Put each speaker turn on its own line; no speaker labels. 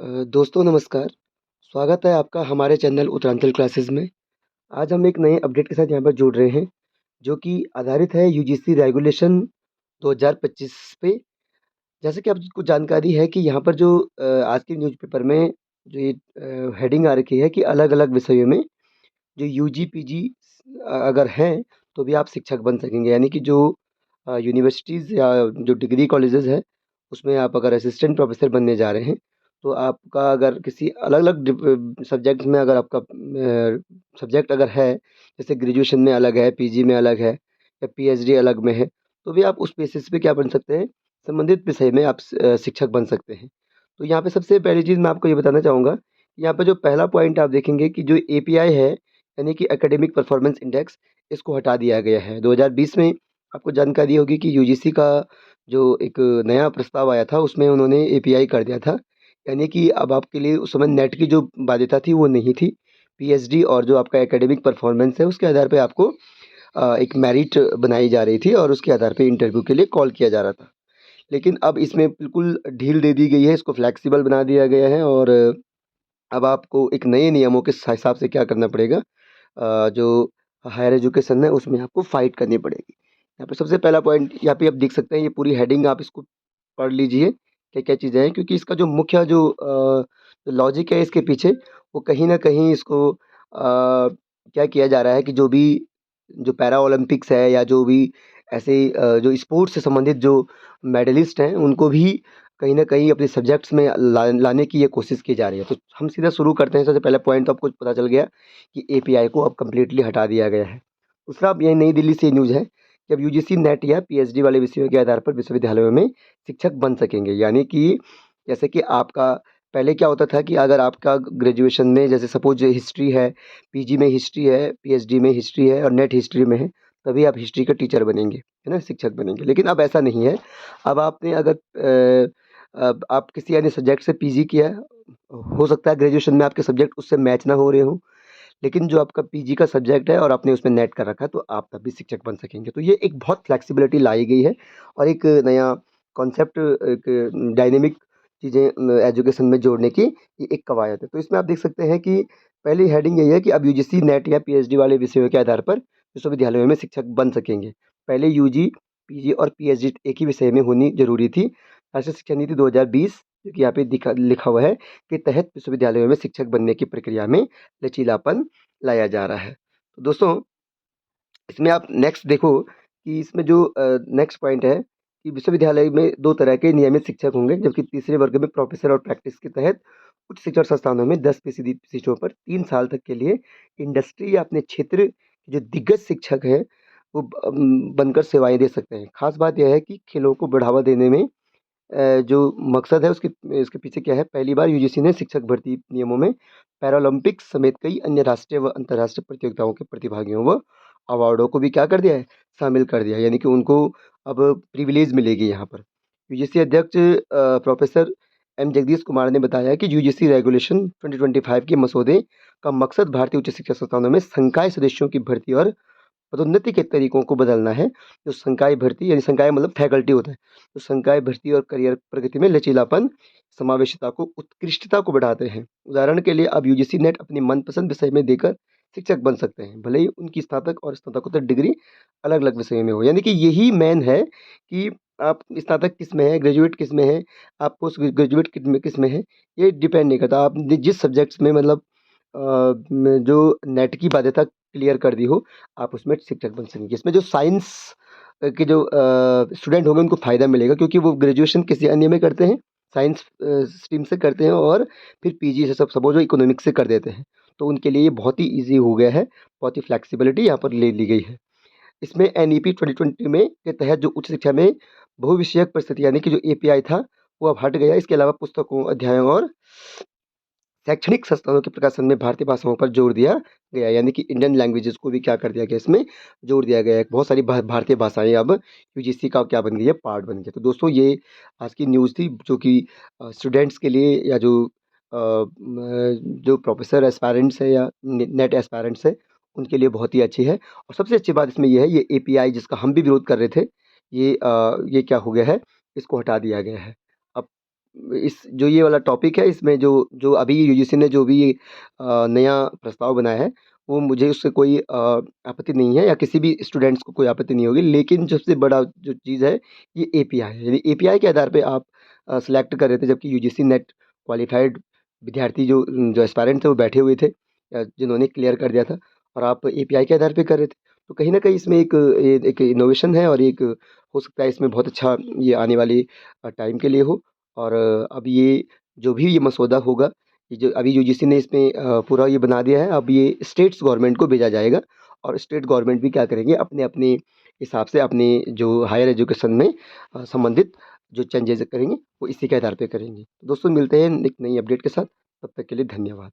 दोस्तों नमस्कार। स्वागत है आपका हमारे चैनल उत्तरांचल क्लासेस में। आज हम एक नए अपडेट के साथ यहाँ पर जुड़ रहे हैं, जो कि आधारित है यूजीसी रेगुलेशन 2025 पे। जैसे कि आपको जानकारी है कि यहाँ पर जो आज के न्यूज़पेपर में जो ये हेडिंग आ रखी है कि अलग-अलग विषयों में जो यूजी, पीजी अगर हैं, तो भी आप शिक्षक बन सकेंगे। यानी कि जो यूनिवर्सिटीज़ या जो डिग्री कॉलेजेस हैं, उसमें आप अगर असिस्टेंट प्रोफ़ेसर बनने जा रहे हैं, तो आपका अगर किसी अलग-अलग सब्जेक्ट्स में अगर आपका सब्जेक्ट अगर है, जैसे ग्रेजुएशन में अलग है, पीजी में अलग है या पीएचडी अलग में है, तो भी आप उस बेसिस पे क्या बन सकते हैं, संबंधित विषय में आप शिक्षक बन सकते हैं। तो यहाँ पे सबसे पहली चीज़ मैं आपको ये बताना चाहूँगा, यहाँ पे जो पहला पॉइंट आप देखेंगे कि जो एपीआई है, यानी कि एकेडमिक परफॉर्मेंस इंडेक्स, इसको हटा दिया गया है। 2020 में आपको जानकारी होगी कि यूजीसी का जो एक नया प्रस्ताव आया था, उसमें उन्होंने एपीआई कर दिया था। यानी कि अब आपके लिए उस समय नेट की जो बाध्यता थी, वो नहीं थी। पीएचडी और जो आपका एकेडमिक परफॉर्मेंस है, उसके आधार पे आपको एक मेरिट बनाई जा रही थी और उसके आधार पे इंटरव्यू के लिए कॉल किया जा रहा था। लेकिन अब इसमें बिल्कुल ढील दे दी गई है, इसको फ्लेक्सिबल बना दिया गया है और अब आपको एक नए नियमों के हिसाब से क्या करना पड़ेगा, जो हायर एजुकेशन है उसमें आपको फ़ाइट करनी पड़ेगी। यहाँ पे सबसे पहला पॉइंट यहाँ पे आप देख सकते हैं, ये पूरी हेडिंग आप इसको पढ़ लीजिए, क्या-क्या चीज़ें हैं, क्योंकि इसका जो मुख्य जो लॉजिक है इसके पीछे, वो कहीं न कहीं इसको क्या किया जा रहा है कि जो पैरा ओलंपिक्स है या जो भी ऐसे जो स्पोर्ट्स से संबंधित जो मेडलिस्ट हैं, उनको भी कहीं न कहीं अपने सब्जेक्ट्स में लाने की ये कोशिश की जा रही है। तो हम सीधा शुरू करते हैं। सबसे पहला पॉइंट तो आपको पता चल गया कि एपीआई को अब कंप्लीटली हटा दिया गया है। दूसरा, अब ये नई दिल्ली से न्यूज़ है कि अब यूजीसी नेट या पीएचडी वाले विषयों के आधार पर विश्वविद्यालयों में शिक्षक बन सकेंगे। यानी कि जैसे कि आपका पहले क्या होता था कि अगर आपका ग्रेजुएशन में जैसे सपोज़ हिस्ट्री है, पीजी में हिस्ट्री है, पीएचडी में हिस्ट्री है और नेट हिस्ट्री में है, तभी आप हिस्ट्री के टीचर बनेंगे, है ना? शिक्षक बनेंगे। लेकिन अब ऐसा नहीं है। अब आपने अगर अब आप किसी अन्य सब्जेक्ट से पीजी किया है, हो सकता है ग्रेजुएशन में आपके सब्जेक्ट उससे मैच ना हो रहे हों, लेकिन जो आपका पीजी का सब्जेक्ट है और आपने उसमें नेट कर रखा है, तो आप तब भी शिक्षक बन सकेंगे। तो ये एक बहुत फ्लेक्सिबिलिटी लाई गई है और एक नया कॉन्सेप्ट, एक डायनेमिक चीज़ें एजुकेशन में जोड़ने की ये एक कवायद है। तो इसमें आप देख सकते हैं कि पहली हेडिंग यही है कि अब यूजीसी नेट या पीएचडी वाले विषयों के आधार पर विश्वविद्यालयों में शिक्षक बन सकेंगे। पहले यूजी, पीजी और पीएचडी एक ही विषय में होनी ज़रूरी थी। राष्ट्रीय शिक्षा नीति 2020, जो कि यहाँ पे लिखा हुआ है, के तहत विश्वविद्यालयों में शिक्षक बनने की प्रक्रिया में लचीलापन लाया जा रहा है। तो दोस्तों, इसमें आप नेक्स्ट देखो कि इसमें जो नेक्स्ट पॉइंट है कि विश्वविद्यालय में 2 तरह के नियमित शिक्षक होंगे, जबकि तीसरे वर्ग में प्रोफ़ेसर और प्रैक्टिस के तहत उच्च शिक्षण संस्थानों में 10% सीटों पर 3 साल तक के लिए इंडस्ट्री या अपने क्षेत्र के जो दिग्गज शिक्षक हैं, वो बनकर सेवाएँ दे सकते हैं। ख़ास बात यह है कि खेलों को बढ़ावा देने में जो मकसद है इसके पीछे क्या है, पहली बार यूजीसी ने शिक्षक भर्ती नियमों में पैरालंपिक्स समेत कई अन्य राष्ट्रीय व अंतर्राष्ट्रीय प्रतियोगिताओं के प्रतिभागियों व अवार्डों को भी क्या कर दिया है, शामिल कर दिया है। यानी कि उनको अब प्रिविलेज मिलेगी यहाँ पर। यूजीसी अध्यक्ष प्रोफेसर एम जगदीश कुमार ने बताया कि यूजीसी रेगुलेशन 2025 के मसौदे का मकसद भारतीय उच्च शिक्षा संस्थानों में संकाय सदस्यों की भर्ती और पदोन्नति के तरीकों को बदलना है। जो संकाय भर्ती, यानी संकाय मतलब फैकल्टी होता है। तो संकाय भर्ती और करियर प्रगति में लचीलापन, समावेशिता को, उत्कृष्टता को बढ़ाते हैं। उदाहरण के लिए अब यूजीसी नेट अपनी मनपसंद विषय में देकर शिक्षक बन सकते हैं, भले ही उनकी स्नातक और स्नातकोत्तर डिग्री अलग-अलग विषयों में हो। यानी कि यही मेन है कि आप स्नातक किस में है, ग्रेजुएट किस में है, आप पोस्ट ग्रेजुएट किस में है, ये डिपेंड नहीं करता। आपने जिस सब्जेक्ट्स में मतलब जो नेट की बाध्यता क्लियर कर दी हो, आप उसमें शिक्षक बन सकेंगे। इसमें जो साइंस के जो स्टूडेंट होंगे उनको फ़ायदा मिलेगा, क्योंकि वो ग्रेजुएशन किसी अन्य में करते हैं, साइंस स्ट्रीम से करते हैं और फिर पीजी से सब सपोज़ वो इकोनॉमिक्स से कर देते हैं। तो उनके लिए ये बहुत ही ईज़ी हो गया है, बहुत ही फ्लेक्सिबिलिटी यहाँ पर ले ली गई है। इसमें एनईपी 2020 में के तहत जो उच्च शिक्षा में बहुविषयक परिस्थिति, यानी कि जो एपीआई था, वो अब हट गया। इसके अलावा पुस्तकों, अध्यायों और शैक्षणिक संस्थानों के प्रकाशन में भारतीय भाषाओं पर जोर दिया गया। यानी कि इंडियन लैंग्वेजेस को भी क्या कर दिया गया, इसमें जोड़ दिया गया है। बहुत सारी भारतीय भाषाएं अब यूजीसी का क्या बन गई है, पार्ट बन गई है। तो दोस्तों, ये आज की न्यूज़ थी, जो कि स्टूडेंट्स के लिए या जो प्रोफेसर एस्पायरेंट्स है या नेट एस्पायरेंट्स है, उनके लिए बहुत ही अच्छी है। और सबसे अच्छी बात इसमें ये है, ये एपीआई जिसका हम भी विरोध कर रहे थे, ये क्या हो गया है, इसको हटा दिया गया है। अब इस जो ये वाला टॉपिक है इसमें जो जो अभी यूजीसी ने जो भी नया प्रस्ताव बनाया है, वो मुझे उससे कोई आपत्ति नहीं है या किसी भी स्टूडेंट्स को कोई आपत्ति नहीं होगी। लेकिन सबसे बड़ा जो चीज़ है, ये एपीआई है। यदि एपीआई के आधार पे आप सेलेक्ट कर रहे थे, जबकि यूजीसी नेट क्वालिफाइड विद्यार्थी जो एस्पायरेंट थे वो बैठे हुए थे, जिन्होंने क्लियर कर दिया था, और आप एपीआई के आधार पे कर रहे थे। तो कहीं न कहीं इसमें एक इनोवेशन है, और एक हो सकता है इसमें बहुत अच्छा ये आने वाले टाइम के लिए हो। और अब ये जो भी ये मसौदा होगा, ये जो अभी यूजीसी ने इसमें पूरा ये बना दिया है, अब ये स्टेट्स गवर्नमेंट को भेजा जाएगा, और स्टेट गवर्नमेंट भी क्या करेंगे, अपने-अपने हिसाब से अपने जो हायर एजुकेशन में संबंधित जो चेंजेज़ करेंगे, वो इसी के आधार पे करेंगे। दोस्तों, मिलते हैं एक नई अपडेट के साथ, तब तक के लिए धन्यवाद।